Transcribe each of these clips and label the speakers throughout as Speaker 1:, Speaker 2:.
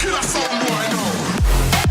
Speaker 1: Kill us something boy now.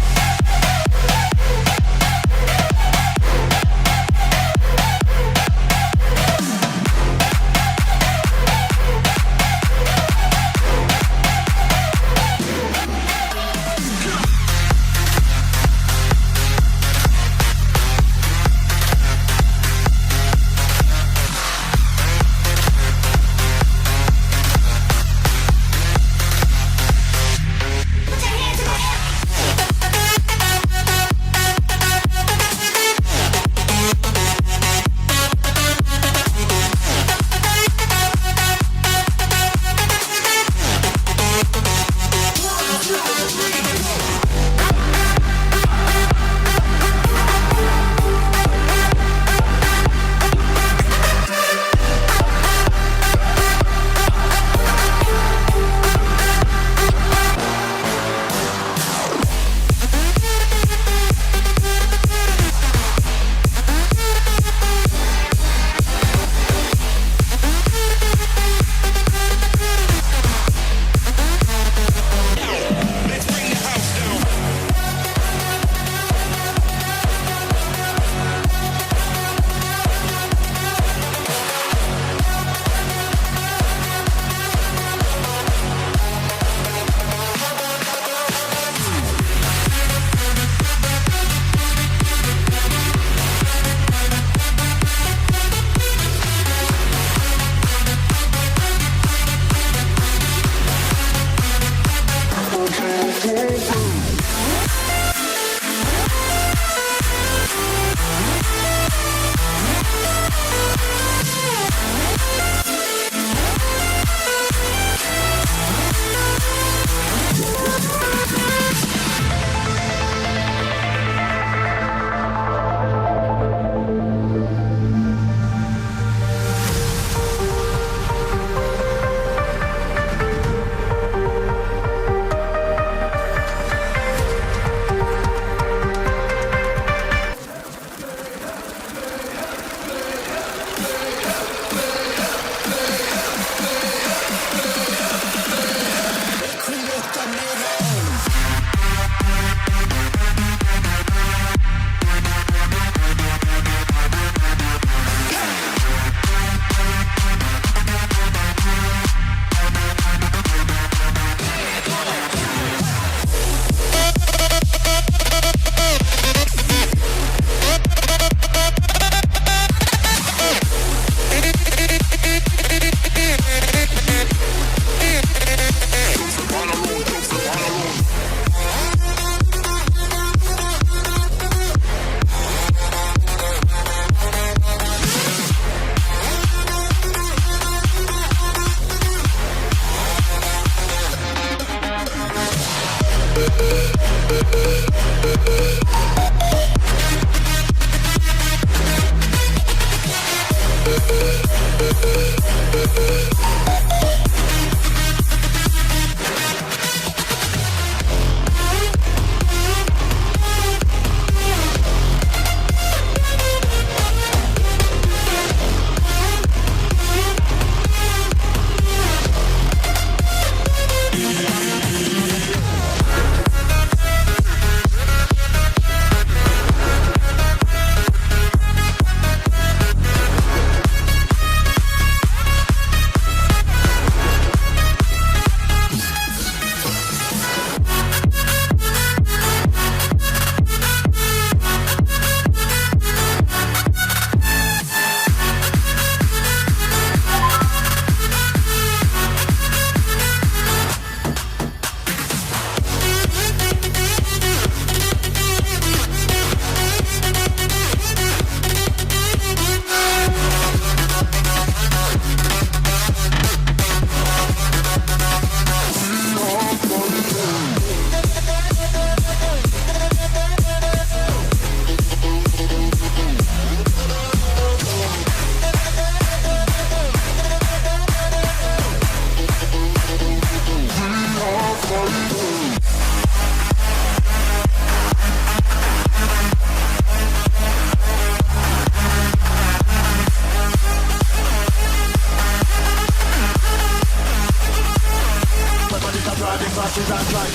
Speaker 1: is on track.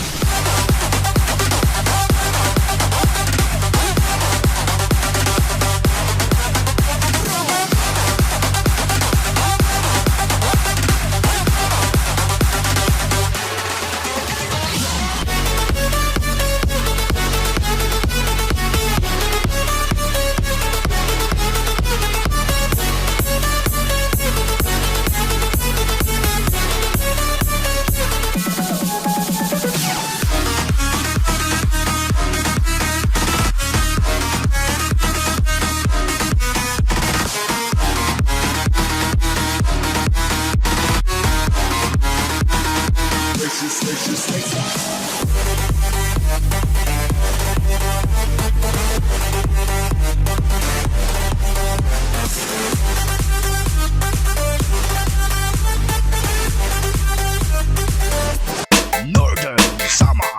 Speaker 2: Northern Summer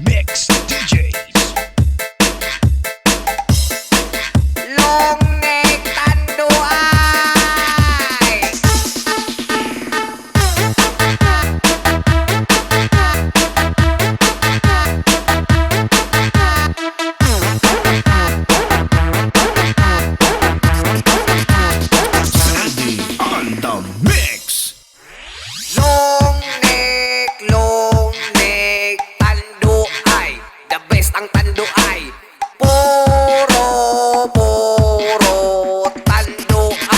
Speaker 2: Mix DJs.
Speaker 3: ลงในตันด้วย
Speaker 2: Sandy on the mix.
Speaker 3: ลงเนกลงเนกตันดูไอ the best angตันดูไอโปโรตันดูไอ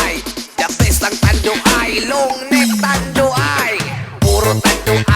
Speaker 3: the best angตันดูไอลงเนกตันดูไอปูโรตันดูไอ